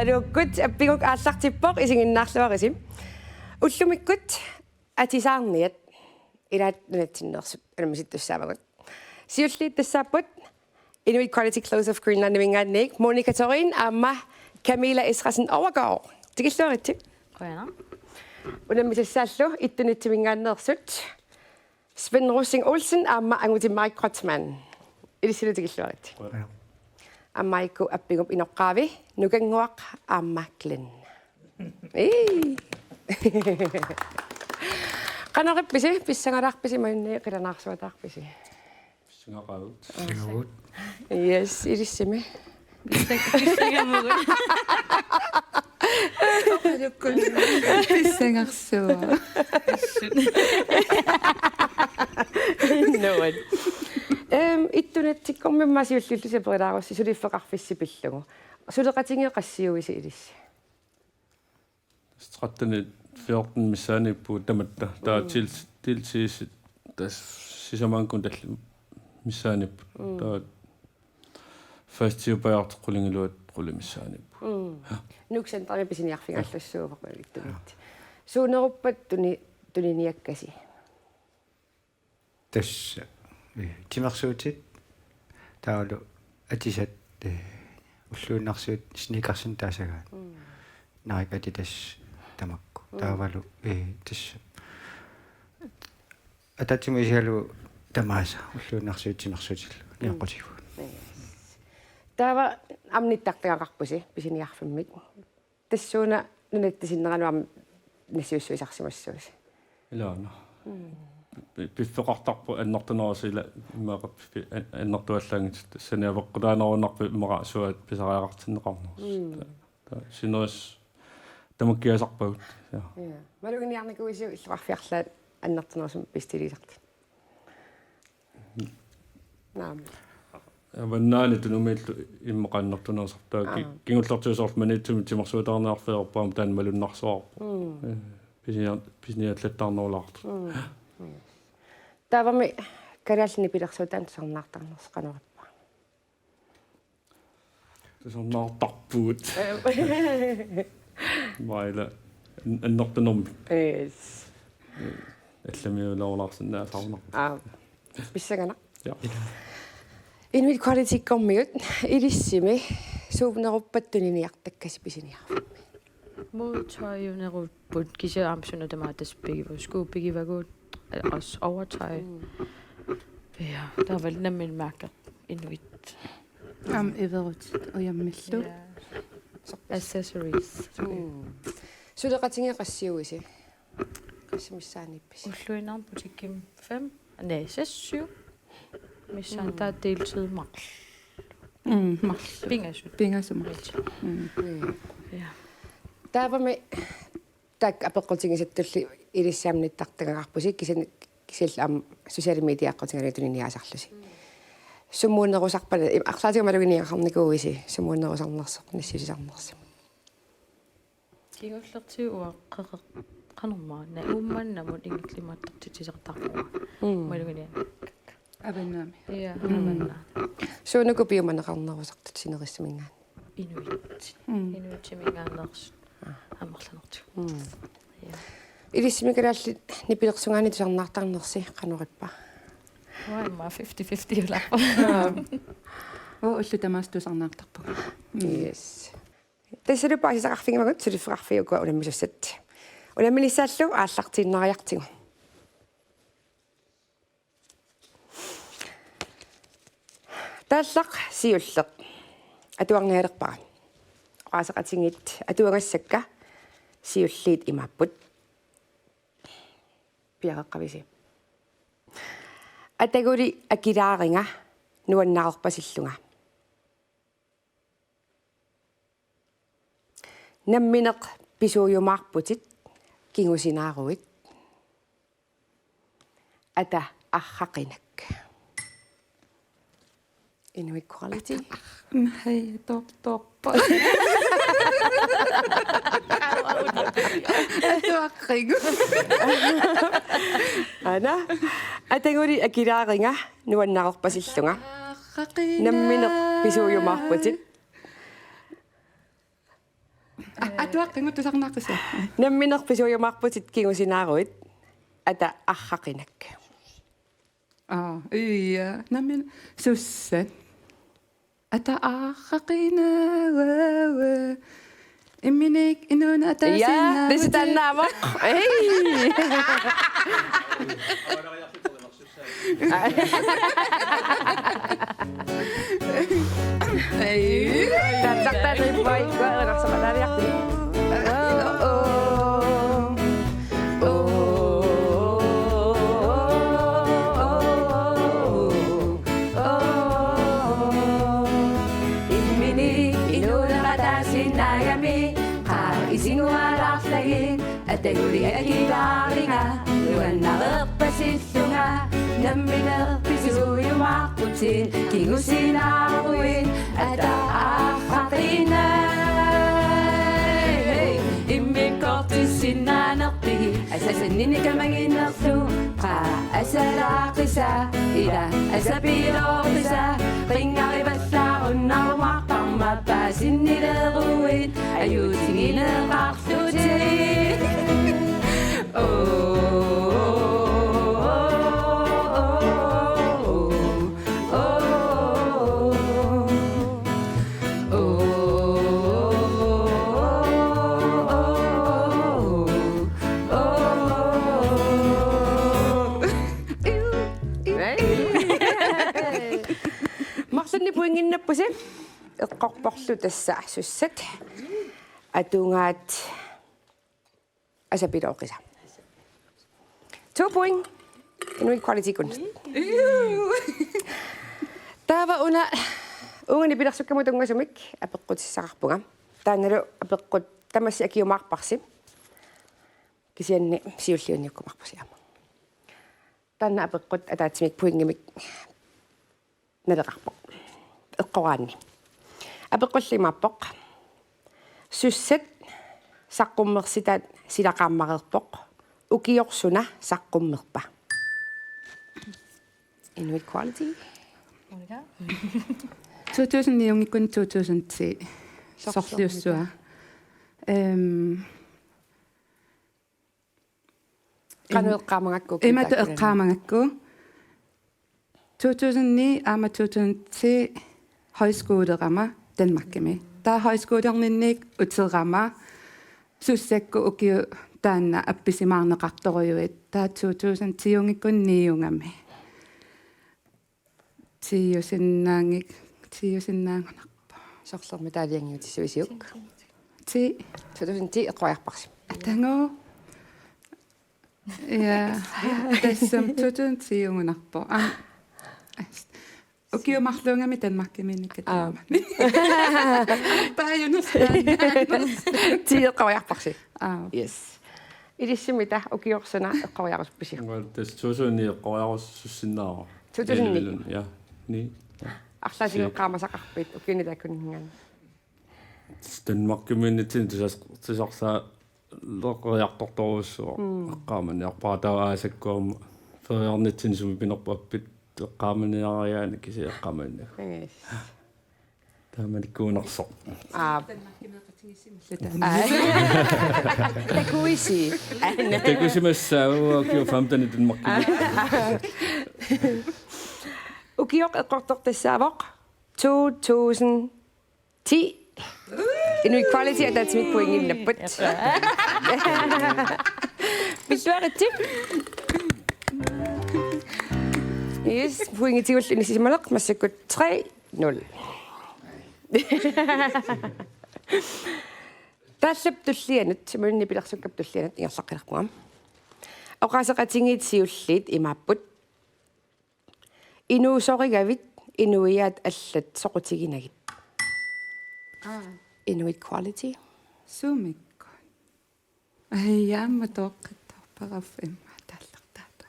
Aluukkut appiguk aallartippoq isinginnaarluarisim. Ullumikkut atisaarniat ilaat nunatsinnersut anamisittussaamagut. Siulliit tassaaput Inuit Quality Clothes of Greenland nimingaanniik Monika Torin aamma Camilla Israsen Overgaard. Tikilluaritsi. Qujana. Unamisassallu ittunittimingaannersut Sven Rossing Olsen aamma angutimmarik Krotsman. Ilisila tikilluaritsi. Ammaikku appigup inoqqaavi nukanguaq aamma Glenn. Qanorippisi pissangalarpisi manni qilanaarsuataarpisi. Pissangaravut. Yes, ilissimi. Pissangamugut. Pissangarsua. Noin. Ittunatsikkormimmaasiullullusaperilaarusi suliffeqarfissipillugu. Suleqatingeqassiuisi ilissi. Strattani 14 missaanippu tamatta taa tilsiis tas sisamaankun tallu missaanippu taa fastiupajarteqqulingiluat qulimissaanippu. Nuksen taripisiniarfingallussuupoq ittunit. Suuneruppat tuniniakkasi. Tas timersuutit taalu atisat ulluunarsuut sneakersin taasagaat naikati tas tamakku taavalu tas atatimuisialu tamaasa ulluunarsuut timersuutillu niaqqutigu Taava amnittaqtaqarpusi pisiniarfimmik. Tassuuna nunattisinneраnuam nassiussuisarsimassuusi. Ilaana. Piffeqartarpu annertunerusila imaqappi annertuallaangit saniaveqqulaanarunnarpi imaqasuat pisariaqartinneqarners. Sineris tamakkiasarpagut. Ja. Maluginiarnikuisiu illuarfiarlaat annertunerusum pistiliisarti. Naam. Vannaani tunumillu immeqannertunersartaa kingullertuusort manitsumi timersuutarnearfeerpaam taan malunnarsoarpu. Pisiniallattarnerulaartu. Taavami kariallini pilersuutaan sarnaartarners qanorippa. Sarnaartarpuut. Maila annertunermi. Yes. Allamiulaorlaarsinnaasarnar. Pissagana. Ja. Inuit Quality kommiut ilissimi suuvneruppatuniniartakkasi pisiniarfimmi. Modtøjuneruput kisaamsuna tamaataspigivu skuupigivagut os overtøj. Ja, der er vel nemlig mærker inuit. Everut og jammillu. Accessories. Suleqatingeqassiuisi. Qassimissaaниppisi. Ulluinarn butikkim 5. Nej, 6-7. Missan der er deltid marl. Marl. Bingasut. Pingasumrit. Ja. Taavami tak apeqqutigisattulli ilissaamnittaqtagaqarpusi kisil social media aqqutiganituniniaasarlusi. Summuunerusarpala арлаатигамалугиниақарникууиси сумуунерусарнерсоқ нассисисарнерси. Kingullertiu qanormaa na uumannamut ingillimaattartitsisartarpua. Malugini. Avannaami. Ja, avanna. Suunuku piumanneqarnerusartut sinerissumingaan. Inuit. Inuitimigaannersu. Амерланерту. Ja. Илиссимикалаалли нипилерсунгаани тусарнаартарнерси qanorippa. Уаймаа 50-50 уларпа. Уллу тамаастусарнаартарпуг. Yes. Тассалупаасисақарфигимагут сулиффеқарфиука уламмисуссат. Уламмилиссааллу ааллартииннериартигу. Тааллақ сиуллеқ атуарнгаалерпара. Qaasaqatingit atuangassakka siulliit imapput piaqaqqavisi ataguli akilaaringa nuannaqorpasillunga nammineq pisuujumaarputit kingusinaaruit ata arraqinak Inuit Quality. Hei, top. Tuaqqigu. Ana ataguli akilaaringa nuannaqorpasillunga nammineq pisuujumaarputit атуаққингу тусарнааққиса намминерписуйумаарпутит кигусинааруит ата аррақинак ия намин суссат ата ааққина имминик инуна я атасинна диситаннаама таттартариппай куарерсамалариарти Ataguli akidaringa luannareppasillunga namminerpisuujumaaqqutin kingusinaruin ata aaqaqina immikkortussinaanerpi asasanninikamanginnerlu qa asalaaqisa ila asapiiloortisa qinngarivallaarunnarumaaqparmappa sinnileeruin ayuutigineeqaarluutin марсунни пуингиннаппуси эққорпорлу тассаа суссат атунгаат асапилооқиса 2 point Inuit quality kunst тава уна унгани пилерсуккамутунгасумик апеққутиссақарпунга таанналу апеққут тамасси акиумаарпарси кисианни сиуллиунниуккумарпусиама таанна апеққут атаатсимик пуингимик налеқарпоқ эққораанни апеққуллимааппоқ суссат саққуммерситаат силақааммарерпоқ укиорсуна саққуммерпа Inuit quality 2009-иккун 2010 сорсиуссуа кануэққаамангакку имата эққаамангакку 2009 ама 2010 højskolerama Danmarkami та højskolerninnik uterama sussakku ukiu taanna appisimaarneqartorujuit taa 2010-ungikun niungami tiusinnaanganarpa сорлерми таалиангиутиссуисиук ти 2010 эққуаярпарси атанго я тассам 2010-унгунарпо укиумарлунгами Danmarkaminikкатаама тааюнустаа тиэққуаярпарси yes илиссимита укиорсуна эққуаярусписи тас тусуни эққуаруссуссиннаара 2009 ja ni арлаасиуққаамасақарпит укини такуннинган Danmark-communityn tisarsaa leqeriartortorussua eqqaamani arpaatavaasakkuama feriarnitsin sumi pinerpappit eqqaamaniariaani kisi eqqaamani yes taamanikkuunersoq takuisi takusimassaavua kiu famtani Danmark-community ukiok eqqortortassaavoq 2010 Inuit quality at that's mit poinginnapput Pisuaritsim Yes poingitiul inisimalaq massakkut 3-0 Tassap tullianut simunni pilersukkap tullianut ingersaqqillerpunga Oqaseqatingiitsiullit imapput Inuusorigavit inuiat allat soqutiginagit Inuit quality сумикку аямма тоққиттарпараф имма тааллартаата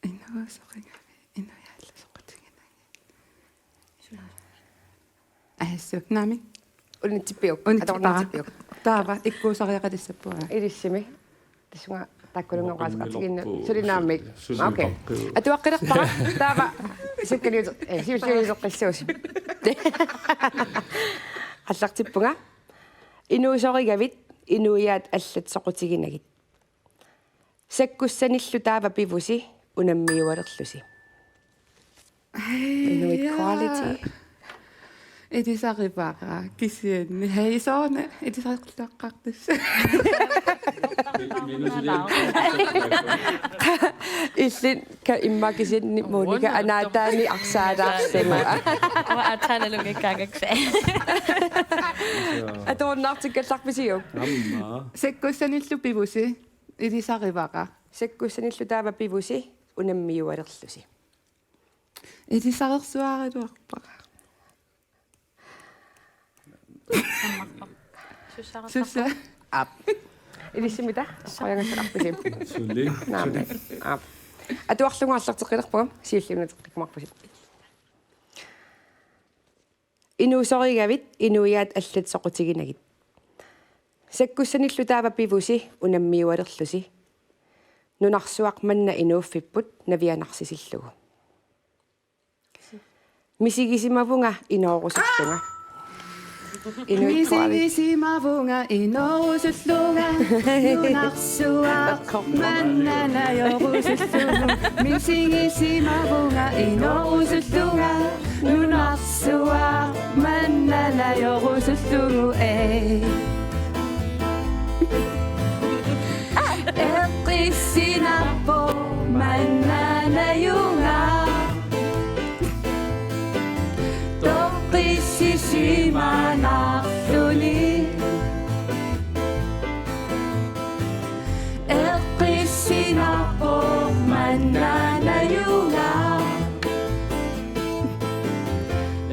инуасоқингами инуяалласоқутигинаги ассукнами унитсиппиук аторнартиппиук таава иккуусариақалиссаппуа илиссими тассунга таккулунгоқаасеқартигинна сулинааммик окей атуаққилерпара таава суккалиут сиуллиулеққиссууси аллартиппунга Inuusorigavit inuiaat аллатсоқутигинагит. Саккуссаниллу таава пивуси унаммиуалерлуси. Inuit quality. Edisaripara kisianni heisoona edisarqaqqartus. Illin ka immakisinni Monika anaataani arsaalaarsiма. Wa atanalungikkaagaksa. Atuornaartikkallarpisiuk. Amma. Sekkussanillu pivusi edisaripara. Sakkussanillu taava pivusi unammiualerlusi. Edisarersuariluarpara. Sussa. Ap. Ilissimita. Qoyangassaqarpisim. Sulli. Naame. Ap. Atuarlungaarlarteqqilerpugam siulliunateqqimarpusit. Inuusorigavit inuiaat аллатсоқутигинагит. Саккуссаниллу таава пивуси унаммиуалерлуси. Нунарсуақ манна инууффиппут навианарсисиллугу. Мисигисимавунга иноорусерлунга. Misimavunga inorususlunga nunarsuaq mannanayorususlunga Misimavunga inorususlunga nunarsuaq mannanayorususlunga Eqissinappo mannanayunga Toqissisimanarluni Eqissinappo mannanayunga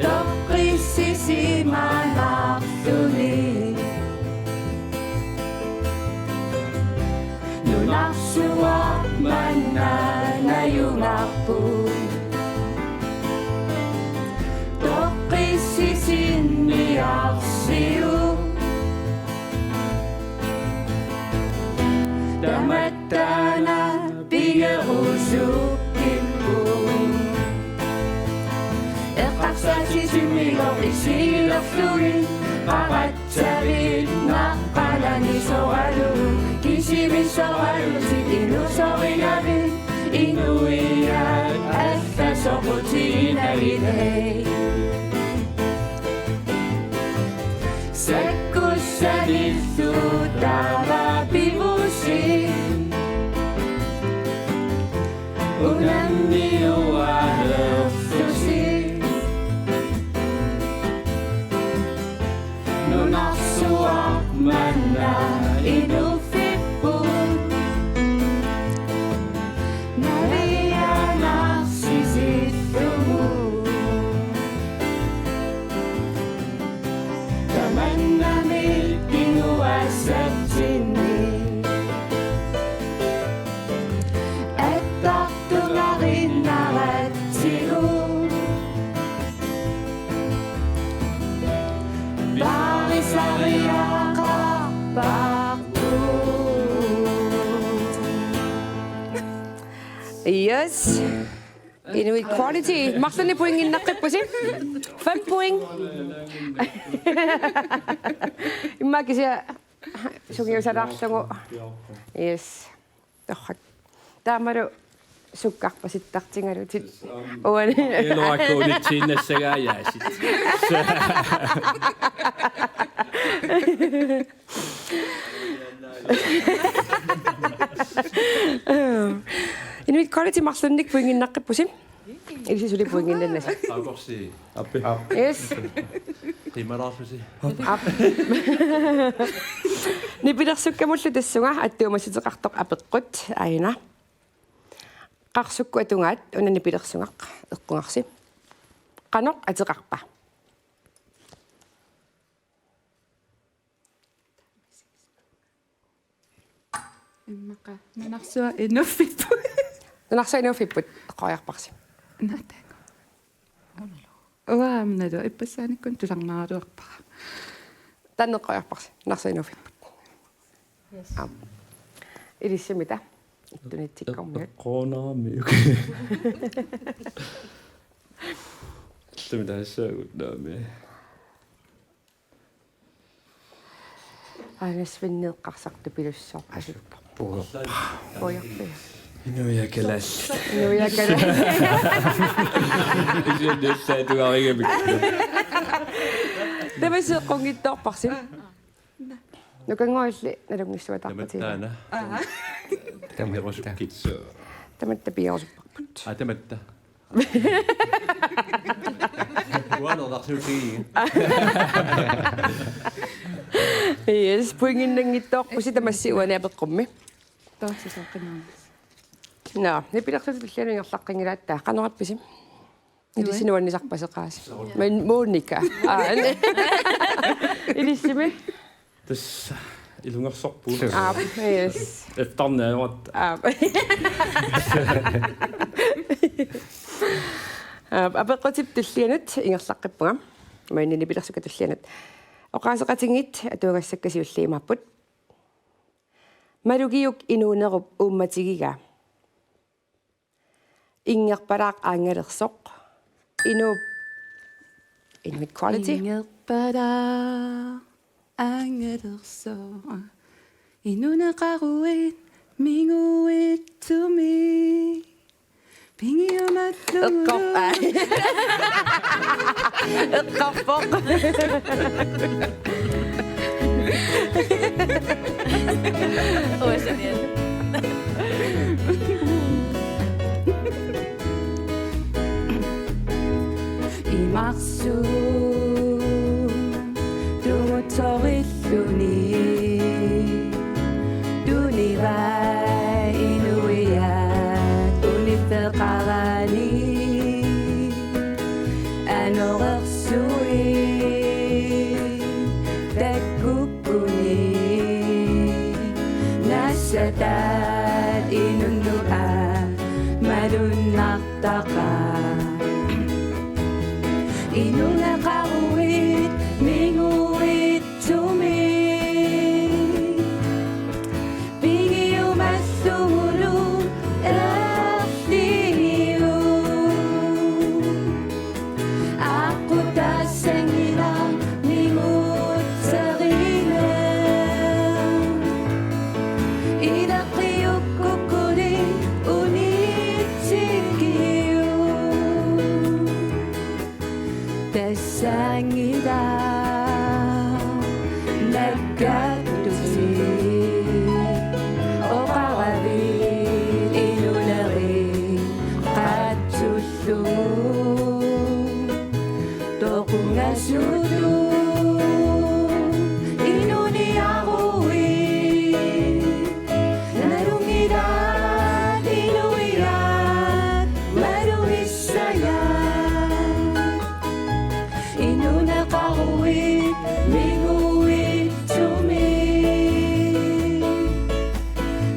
Toqissisimanarluni Nunarsuaq mannanayungappu Toqissisiniarsiu Tamattana pigerusukkippun Eqqarsasisimigo isilerluni Qaratsavit naqqalani soralu Kisimisoralusit inusorigavit Inuiat allasoqutinagilhei Sekkussanillu taava pivusi unammiualerlusi Nunarsuaq manna inufippun Navianarsisillungu Tamannamit inuassatsinni Attartunarinnaratsilu Barisariaqarpartu Yes. Inuit quality. Maqsani puinginnaqqippusip. 5 point. Immakisia sungiusalaarlugu. Yes. Torrak. Taamalu sukkarpasittartingalutit. Uani. Eloakuunittiinnassagaayasit. Inuit quality maqsannik puinginnaqqippusip. Ilisi suli puinginnannasi. Akorsi Appi. Yes. qimaraarlusi Nipilersukkamullu tassunga attuumasiteqartoq apeqqut aina. Qarsukku atungaat unanipilersungaq eqqungarsi. Qanoq ateqarpa. Immaqa nanarsua inuffippu. Narsainofipput eqqoriarparsi. Natago. Uaamnadu ippassaanikkun tularnaaruarpara. Tanneqqoriarparsi. Narsainofipput. Yes. Ilissimita. Ittunittikkormiut. Qoonaramiuk. Tumita hassaagut naami. Aanasvinneeqqarsartu pilussoorpasuppa. Puugerpa. Pojarpi. Inuiakalall. Nuiakala. Isundussaatuarigamik. Tamaseeqqungittoorparsim. Nukangoilli nalungissuatarpatii. Tamattaana. Tamatta. Tamatta piorusupparput. Tamatta. Uanerlarsuutii. Yes, puinginnangittoorpusi tamassiuanaapеққумми. Taasisaqinamas. No, nipilersutillunuingerlaqqingilaattaa qanerappisim. Ilisinuannisarpasеqaasi. Man Monika. Ilissimi. Tas ilungersorpuu. Yes. Eftarnaavat. Апеққутип туллианат ингерлаққиппуга. Маинни пилерсука туллианат. Оқаасеқатингит атуагассаккасиуллиимарпут. Малугиук инуунеруп уумматигига. Ингерпалаақ аангалерсоқ. Инууп Inuit quality. Ingerpara angerso. Inuneqaruit minguit to me. Pingiumatlu. Eqqarpoq. Oh, es genial. Imarsu tumutorilluni duniva inuia tunifeqarani anorersui takkukuni nassatat inunnua malunnartaqa Inunaqaruit minguit to me Pigiumassulu erliu Aku tasangila mingut sarina Idaqiyukkukuli unitikiu Tasangida nagkatusi O karawin inulari Katsusu Tokungasudu Inuniarui Narungidat inuirat Maruisaya Inunaqaruit minguit to me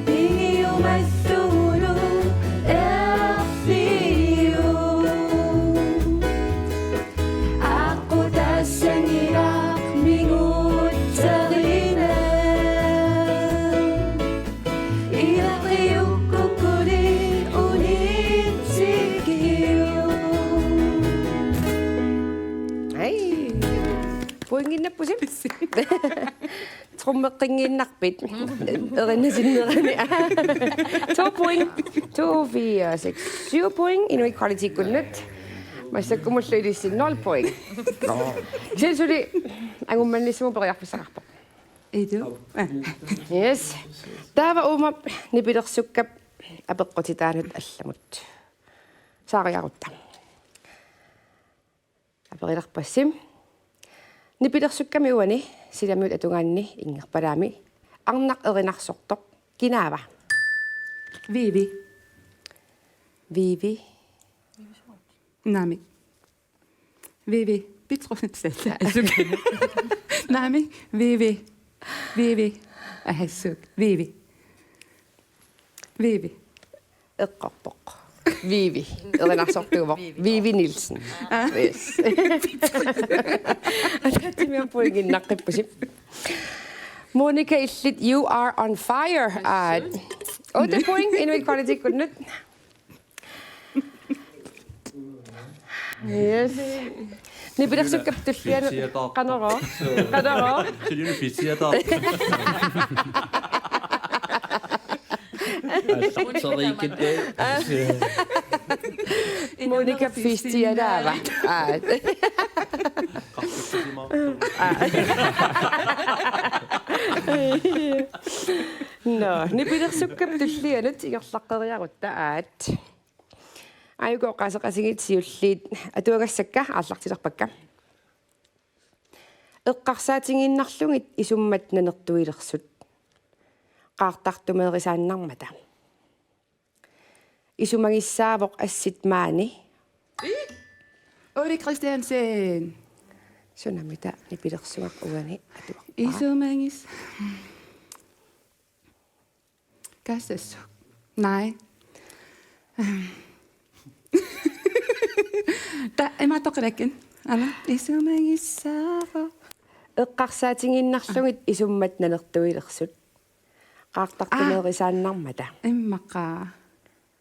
Pingiumassulu erliu Aku tasangilaq mingut sarina Ilaqiukkukuli unitikiu Ai. Puinginnappusim. Trummeqinginnarpit. Erinnasinnerani. 2 point. 2, 4, 6, 7 point. Inuit quality kunnat. Massakkumullu ilissi 0 point. Sensuli angummannissumu periarpissaqarpoq. Idu Yes. Taava uumap nipilersukkap apeqqutitaanut allamut. Saariarutta. Aperilarpassim. Nipilersukkami uani silamut atungaanni ingerpalaami arnaq erinarsortoq kinaava. Vivi Vivi. Nami Vivi Pitrusnitsella Nami Vivi Ahassuk Vivi Eqqarpoq. Vivi. Erinarsortuuvoq. Vivi Nielsen. Yes. Atatimian puinginnaqqippusim. Monika illit you are on fire. 8 point inuit quality kunnut. Yes. Nipilersukap tulliana qanero. Qanero. Silju fitiata. Monica fistiadaava. No, nipilersukap tulliana tigerlaqqeriarutta aat. Ayuko qasaqasigitsiulliit atuagassakka aarlartilerpakka. Eqqarsaatinginnarlungit isummat nanertuilersut. Qaartartumeerisaannarmata. Isumangissaavoq assit maani. Uri Christiansen. Sunamita nipilersungaq uani atuaq. Isumangis. Kassassuk. Nej. Emma toqalakken. Ana isumangissaaroq. Eqqarsaatinginnarlungit isummat nanertuilersut. Qaartartumeerisaannarmata. Emmaqa.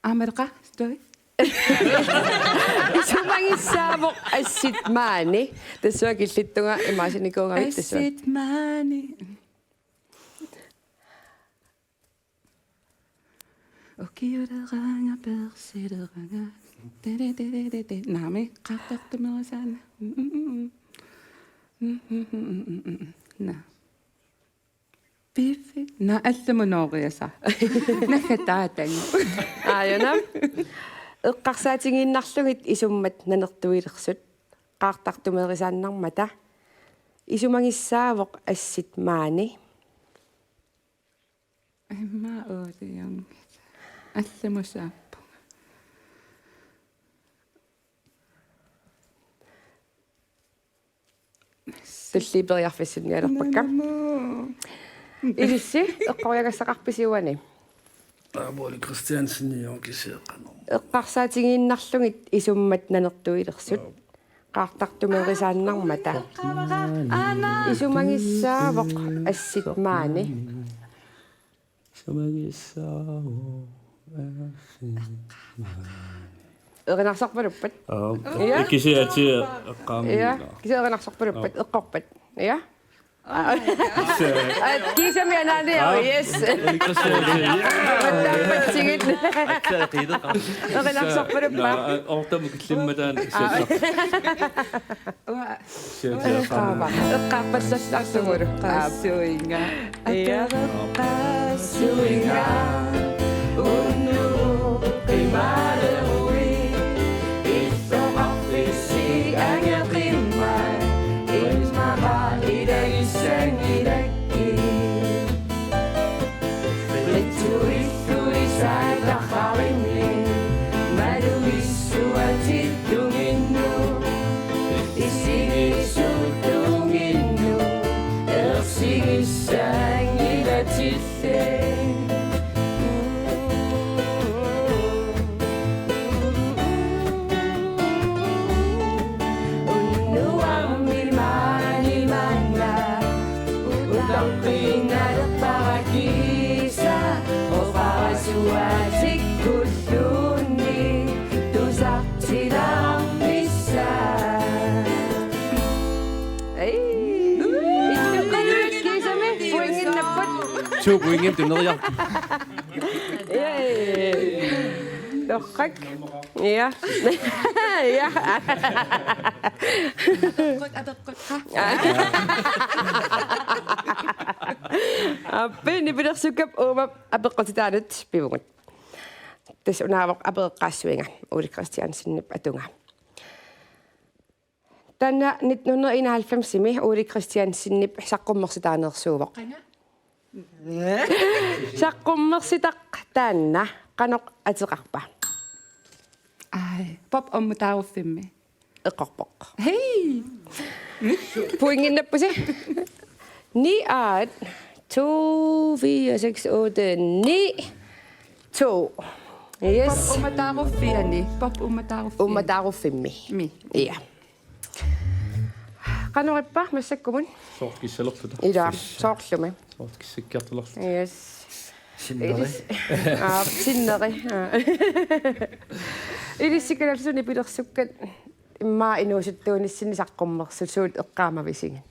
Amerqa stoi. Isumangissaavoq assit maani. Tassuakillittunga imaasinikungavit tassua. Assit maani. Okiuderanga persideranga. Nami qaartartumeerisaanna. Na. Bifi. Na allamunooriasa. Nagataatanga. Aayana. Eqqarsaatinginnarlungit isummat nanertuilersut. Qaartartumeerisaannarmata. Isumangissaavoq assit maani. Emma oodiang. Allamusaappu. Tulliiperiarfissunnialerpakka. Ilissi eqqoriagassaqarpisiuani. Abuali Christiansen jonkiseeqano. Eqqarsaatinginnarlungit isummat nanertuilersut. Qaartartumeerisaannarmata. Isumangissaavoq assit maani. Sumangissaavo. Erinarsorpaluppat. Ja. Ikisiati eqqaami. Ja, kiseerinarsorpaluppat eqqorpat. Ja. Kisami anaani yes. Mattaapatsigit. Erinarsorpaluppa. Ortamuk illimmataan eqqaarpallassarsumulu. Qaassuinga. Qaassuinga. Unnu qimaaleruwi. Issoqarfissi angeqimma. Ismaqa idagissangirakki. Rittuissuissaaqarrimni. Maluissuatittuminnu. Issigissuuttunginnu. Ersigissaangilatisse. Two wingem tunneria. Doqqak. Ja. Ja. Appi nipilersukap uumap apeqqutitaanut pivugut. Tas unaavoq apeqqaassuinga Uli Christiansen atunga. Tanna 1991 Uli Christiansen saqqummersitaanersuuvoq. Saqqummersitaq taanna qanoq ateqarpa. Ai, pop ommutaaruffimmi. Eqqorpoq. Hei! Poinginnappusi. 9 8 2 4 6 8 9 2. Yes. Pop ummataaruffini. Pop ummataaruffini. Ummataarufimmi. Mi. Ja. Qanorippa massakkumun. Soorkissalertuta. Ila soorlumi. Soorkissikkiartulertu. Yes. Sinneri. Sinneri. Ilissikalarsuni pilersukkat имма инуусуттуунissini саққуммерсусуут эққаамависигин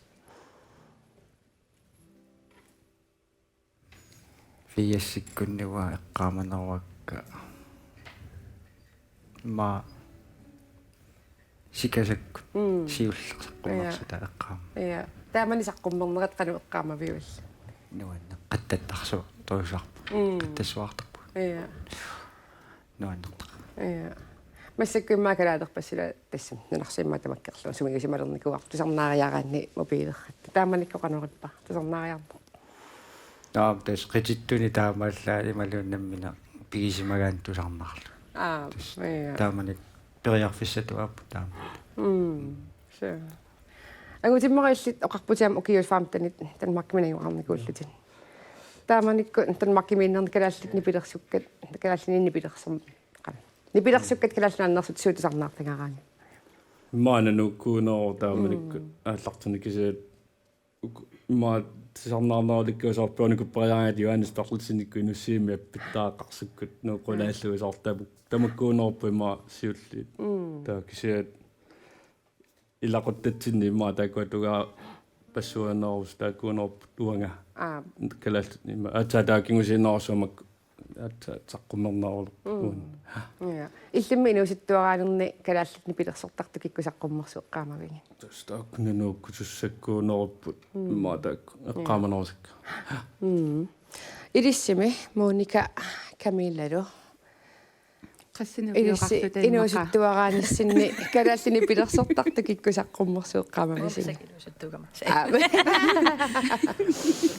фиассиккуннуа эққааманеруакка ма сикасакку сиуллерсаққуммерсута эққаама я таамани саққуммернерат кану эққаамавиулла нуанна қаттаттарсу тоисарпу қаттассуартарпу я нуаннертар я массаккуиммаа калаалерпассила тассам нунарсимма тамаккерлу сумигисималерникуар тусарнаариараанни мобилеррат тааманикко канориппа тусарнаариарпа таам тас қититтуни таамааллаа ималууннаммина пигисимагаан тусарнарлу я тааманик периарфиссатуаппу таама så агутиммериллит оқарпутиам укиулфаамтанит танмаккиминагуарникууллутин тааманикку танмаккимииннерни калааллит нипилерсуккат калааллини нипилерсерм нипилерсуккат калааллааннерсут суутусарнаартагараани маана нуккууноо тааманик ааллартуникисаат ма тисарнаарнераликкуусарпуаникуппариариат юанис тарлутсиникку инуссиими аппиттаақарсуккут нууккулааллуисаартаа тамаккуунорпу има сиуллит таа кисиат илақуттатсинни има таакуатугаа пассуанерус тааккуунорпу туанга калаалт има атаатаакингусинерсумак атаатаққумернерулу я иллимми инууситтуараанерни калааллитни пилерсортарту киккусаққуммерсу эққаамавиги тустаакнунуукку туссаккуунеруппут има таак эққааманерусакка илиссими Моника Камилалу илисси qassinuuqarluta инууситтуарааниссинни калааллини пилерсортарту киккусаққуммерсу эққаамависинни Inusittuugama.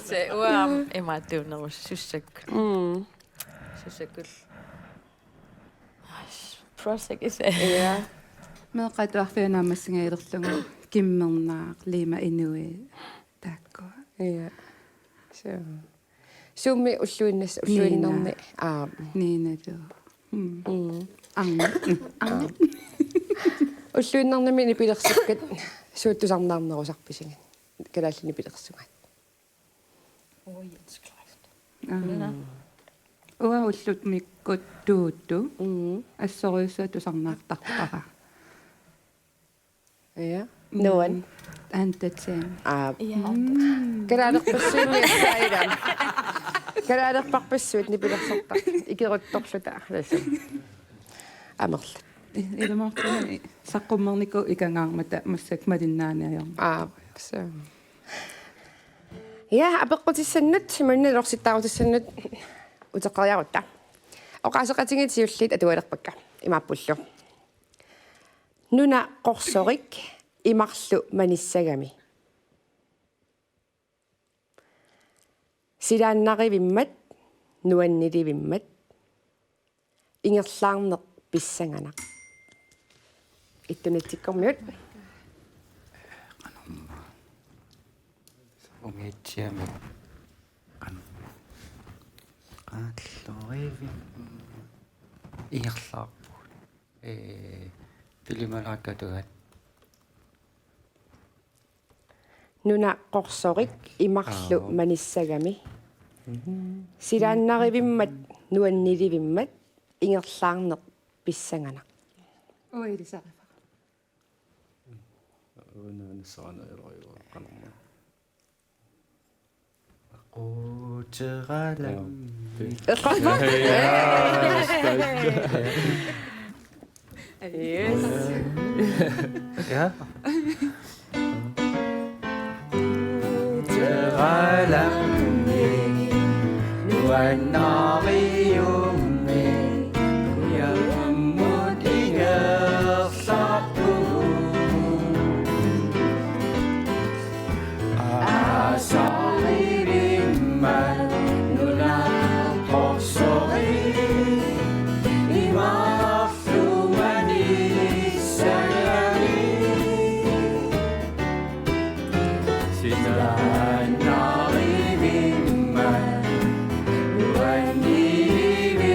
Se имааттуунерус суссак. Суссаккул. Просек исе. ja meeqatuarfianaamassingailerlugu kimmernaaq liima inui taakku ja so summi ulluinnerni niinatu anna уллуиннарнами пилерсуккат суутусарнаарнерусарписигин калааллини пилерсугаат Oh, jetzt greift. уа уллут миккут тууту ассориуса тусарнаартарпара ja nuan антатсин калаалерпассуунни саилам калаалерпарпассуут нипилерсартар икерутторлута ласам амерлат илумартани саққуммернику икангаармата массак малиннааниаёр so ja апеққутиссаннут симуннилорситтаарутиссаннут утеққариарутта оқаасеқатингитиуллит атуалерпакка имааппуллу нуна қорсорик имарлу маниссагами силааннаривиммат нуанниливиммат ингерлаарнеқ писсангана иттунитсиккормиут умеатсиами qaallorivi иерлаарпу пилималааккатугат нуна қорсорик имарлу маниссагами силааннаривиммат нуанниливиммат ингерлаарнеқ писсангана уилисарифа унаанссаана илориуа канарма qooteralам ja qooteralам nuannariumme kuyammut ingerlarpu asaririmmat nuna qorsori imarlu manissagami sitanarivimmat nuannivimmat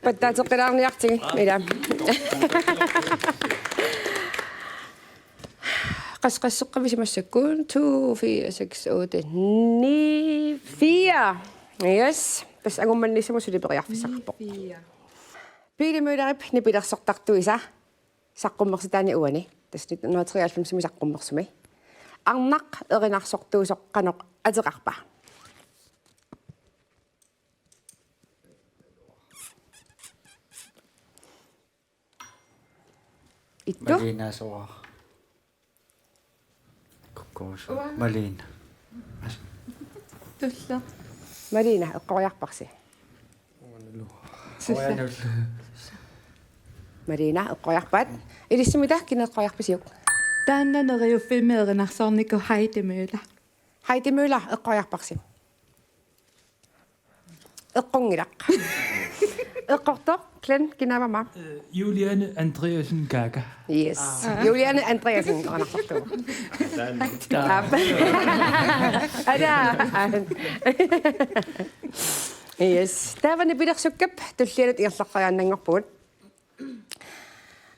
Паттаатеққилаарниартиги мила. Qasqasseqqavisimassakkuun 2 4 6 8 9 4. Yes. Pas angummannissamu suliperiarfissaqarpoq. Piilimyularip nipilersortartuisa saqqummersitaani uani. Tasnit 193 saqqummersumi. Arnaq erinarsortuusoq qanoq ateqarpa. Ittu Malina soa. Kokos. Malina. Tulla. Marina eqqoriarparsi. Oyanul. Marina eqqoriarpaat. Ilissumita kineqqoriarpisiuk. Taannaneriuffimeerinarsorniku Heidemøller. Heidi Møller eqqoriarparsi. Eqqungilaq. Eqqortoq Glenn kinavama. Juliane Andreasen Gaga. Yes. Juliane Andreasen qanartortu. Ada. Yes. Tavani pilersukkap tullialut iarlaqqajaannanngorpugut.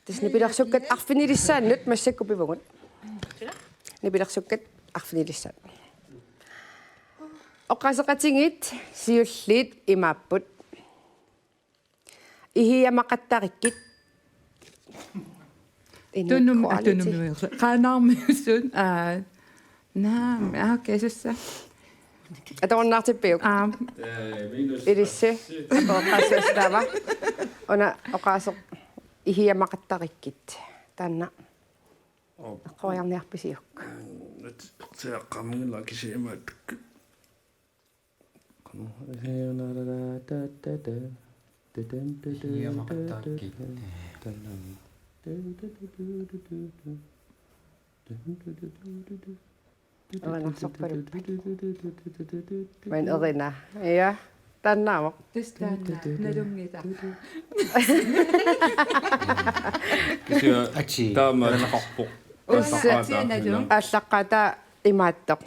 Tasni pilersukkat arfinilissaannut massakkupivugut. Ni pilersukkat arfinilissaan. Oqaseqatingit siulliit imaapput. Ihiamaqattarikkit. Tunnum atunumuersa. Qaanarmiussun naam kesessä. Atornartippiuk. Ilissi oqassastava. Ona oqasoq ihiamaqattarikkit. Tanna. Qojarniarpisiuk. Seaqamilla kisimaat. Main erina. Ja. Tannaamo. Tustaanna nalungita. Kisia Achi. taama naqarpoq. Allaqata imaattoq.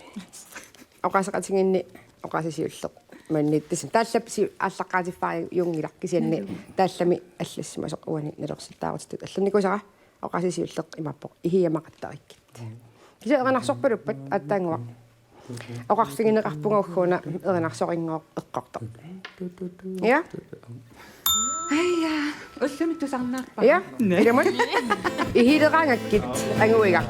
Oqaseqatinginni oqasisiulleq. Mannittis taallapsi allaqaatiffari jungilaq kisianni taallami allassimasoq uani nalersittaarutit allanikusara oqasisiulleq imappoq ihiamaqattarikkit. Kisia erinarsorpaluppat attaanguaq. Oqarfigineqarpungaugguuna erinarsorinngooq eqqortoq. Ja? Aija, ullumi tusarnaarpa. Ja? Ilamut. Ihileqaangakkit anguigaq.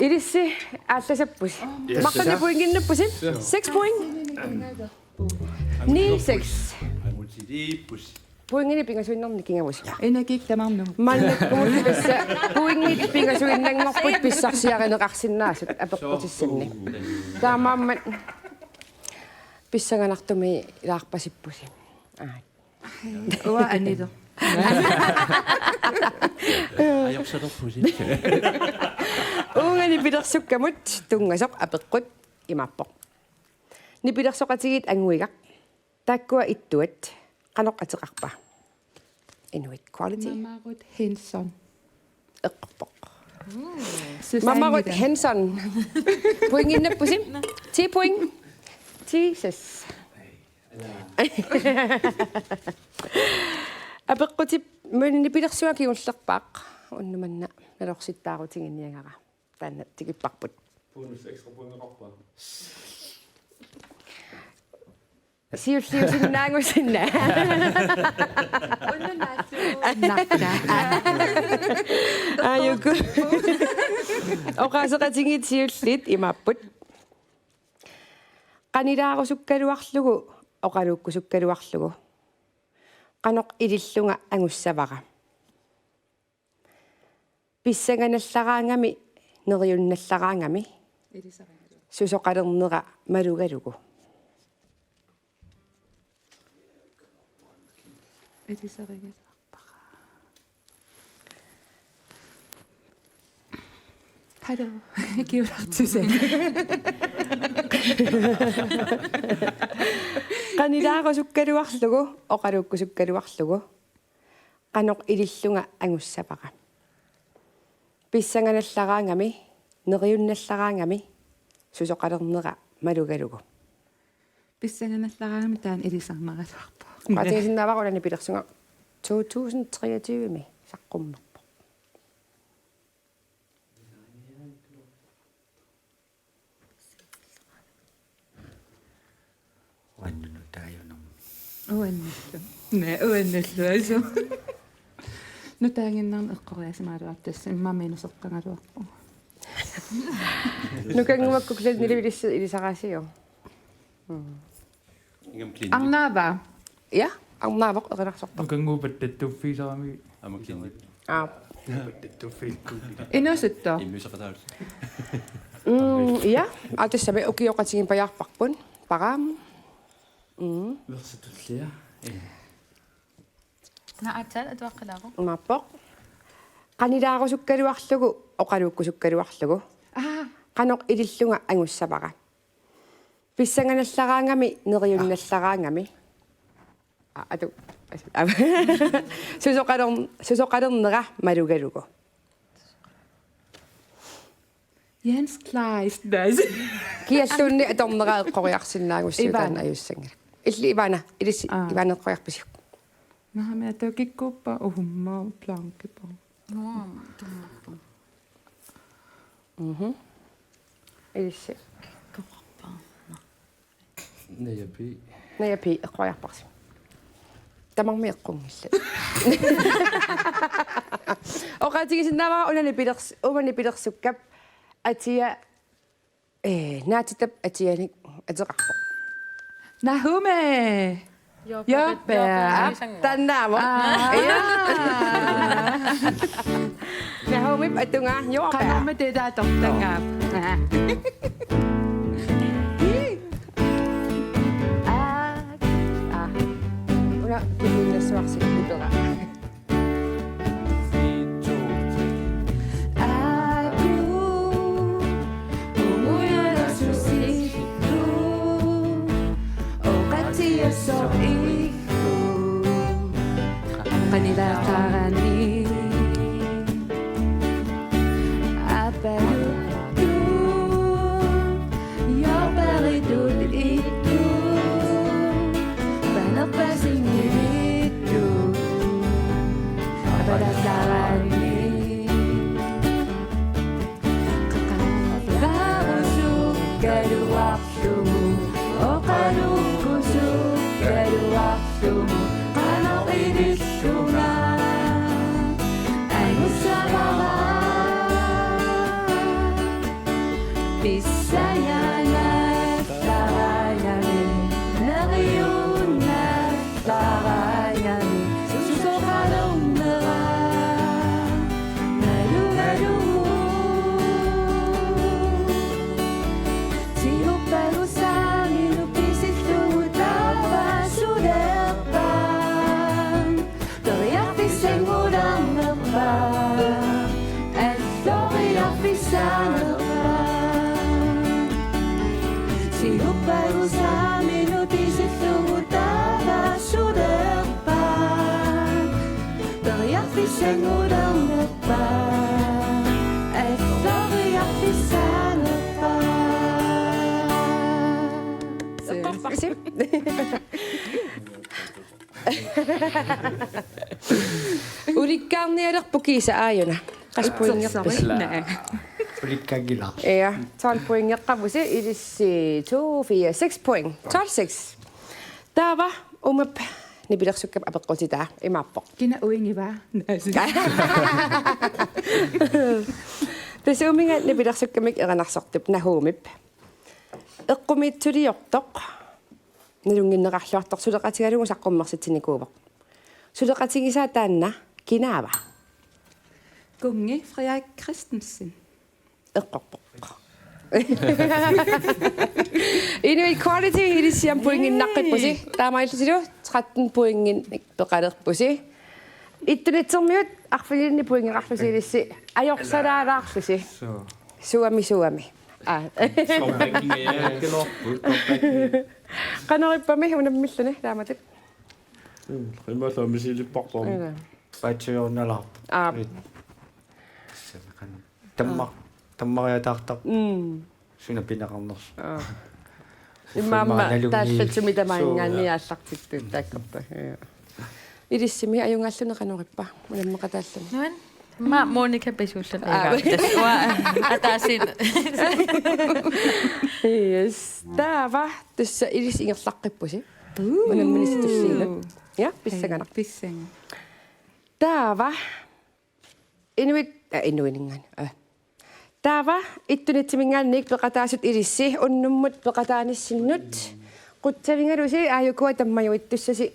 Ilissi aallasappusi. Maqqani puinginnappusi. 6 point. 9-6. Puingini pingasuinnerni kingavusi. Inakiktamarnum. Mannakkumut pissa puingit pingasuinnangorput pissarsiarineqarsinnaasut apeqqutissanni. Taamaammat pissanganartumi ilaarpasippusi. Ua anido. Ajorsalerpusi. Ungani pilersukkamut tungasoq apeqqut imappoq. Nipilersoqatigit anguigaq. Takkua ittuat qanoq ateqarpa. Inuit quality. Mamarut Henson. Eqqorpoq. Mamarut Henson. Puinginnappusim. 10 point. 10 ses. апеққутип муинни пилерсуа кигуллерпаақ уннуманна налорситтаарутингинниагара таанна тикиппарпут Bonus ekstra bonusrappa. сиуллиусиннаангусинна аюку оқасеқатингит сиуллит имааппут qanilaarusukkаluарлугу оқалууккусуккалуарлугу qanoq ilillunga angussavara писсаганаллараангами нериунналлараангами сусоқалернера малугалугу Hallo, 기울어주세요. qanilaarusukkаluарлугу оқалууккусуккалуарлугу qanoq ilillunga angussavara писсаганаллараангами нериунналлараангами сусоқалернера малугалугу 비싸게날라가면 단 일이상나가지고. qatigisinnaavarullani pilersunga 2023 mi saqqummerpo Wannunu tayo nung 우엔냈어. 네, 우엔냈어. 아주. 누타긴남 에qqoriasi maaluartas immaamiinuseqqangaluarpo. nukangumakkuklat nilivilissi ilisaqaasiyo Ingam klinik. Arnaava. ja arnaavoq eqinarsorpa Nukangupattattuuffiiserami Amma klinik. Inusutto. Immuusaqataarus. ja atassami ukioqatigin pajaarparpun paraam versetullia Na'atal atuaqqalaaru. maappoq qanilaarusukkаluарлугу оқалууккусуккалуарлугу qanoq ilillunga angussavara писсаганаллараангами нериунналлараангами ату сусоқалернера малугалугу Jens Kleist. Das. киаллуунни аторнера эққориарсинаагуссуутаан аюссангала илли ивана илисси иванеққориарписик Naha me kikkupa uhumma plankipa. илисси Najapi. наяпи эққориарпарси тамарми эққунгилла оқатигисиннаавара умани пилерсуккап атия наатитап атианик атеқарпо Nahume. Joppa. таннаамо нахомип атунга ёпа Kaname te da toktanga. уна киминнасуарси ипера Kanila karani apalutu yoparidul itu banapasing itu abadakarani kakarusuk kaluaksumu okalukusuk kaluaksumu kanokidisuna ayusabara bisayana tarayani nariyuna tarayani susokalumnera nalunalu siupalusani lupisitutava suderpan toriafisengulang nerpa siupalusani lupisitutava suderpan toriafisengulang nerpa эққорпарси Urikkaarnialerpu kiisa aajuna. Qaspuingerpis. Ulikkagila. Ja, 12 poingeqqapusi ilissi 2 4 6 point. 12-6. Taava umap nipilersukkap apeqqutitaa imaappoq. Kina uingi va. Tässä uminga nipilersukkamik eranarsortup nahuumip. Eqqumiitsuliortoq. Nalunginneqarluartoq suleqatigalugu saqqummersitsinikuuvoq. Suleqatigisaa taanna kinaava. Gunge Frederik Christensen. Eqqorpoq. Inuit quality ilisiam poingin naqqippusi. Taamaillusilu 13 poingin peqalerpusi. Ittunitsermiut arfilini poingeqarlusi ilissi ajorsalaalаарlusi. Suami. Qanerippami unammilluni taamatut. Rimalla misilippartorm. Patsuornala. Tammariataartaq. Suna pinaqarners. Imamma taallatsumi tamaangaanniaallartittut taakkappa. Ilissimi ajungalluna qanorippa unammaqataalluni. Noin. Ma Monika besullan ataasin. Yes. Taava tussa ilis ingerlaqqippusi. Unammanistulliina. Ja, pissagana. Pissanga. Taava inuiningan. Taava ittunittimingaannik peqataasut ilissi unnummut peqataanissinut. Quttavingalusi aayukua tammajuittussasi.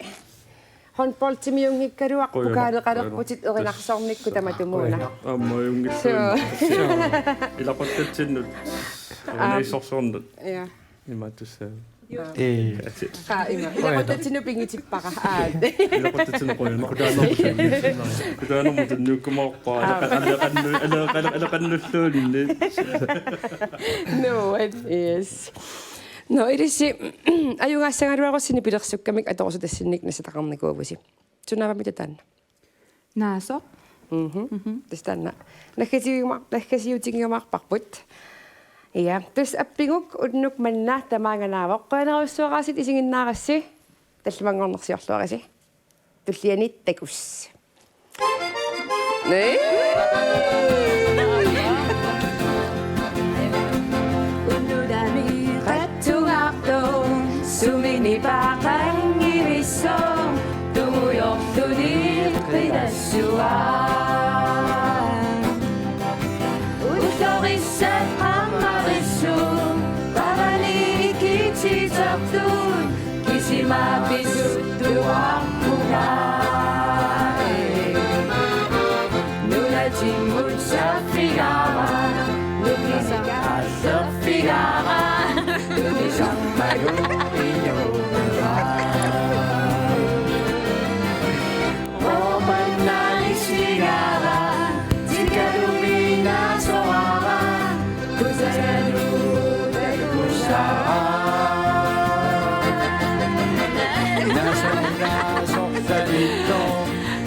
Håndboldtimiungikkaruaq pukaaleqalerputit erinarsornikku tamatumuuna. Amma jungitsuun. Ilaqattatsinnut. Isorsornut. Ja. Imatussaa. Qaima. Ilaqattatsinu pingitippaqa aat. Ilaqattatsinu qoyana kudaanarmutun nukkumaorpaa. Alaqannulluunni. No, yes. No, ilissi ajungaassangaluarussini pilersukkamik atorsutassinnik nasataqarnikuuvusi. Sunava mitä tanna? Naaso. Tanna. Nakkasiutigiumarparput. Ja, tus appinguk unnuk manna tamaanganaavoq qanaruissuaqasit isinginnaarassi tallamangornersiorluarisi. Tullianit takus. Nee. Sumini paqangiriso tumuyortulir qidassuaa Ullorissat qammarissum qavaliikitsitertun kisimapissuttuarpunaa Nunatimmut saffigaara nukisaqallerfigaara nukisammagu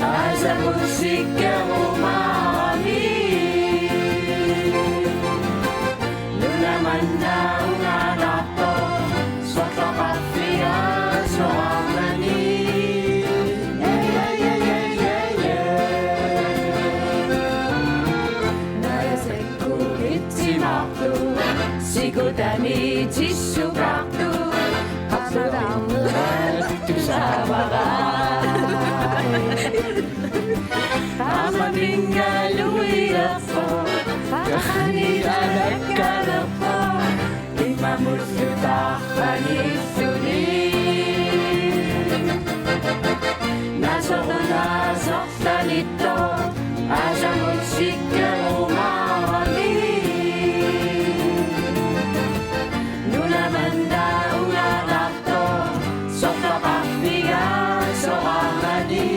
Asa musika umami Luna manna unanato Sotto kaffia soamani Narasenku itsimahtu Sikutani tissukahtu Kapsudang tusabara Amatingaluirafo Kahanidalakkalafo Imamusutaqanisuni Nasoqtanito Asamutsikkaumaami Nulamanda ungarapto Soqtaqaffiga soqamani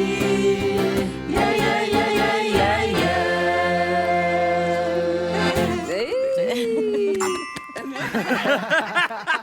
Ha ha ha ha!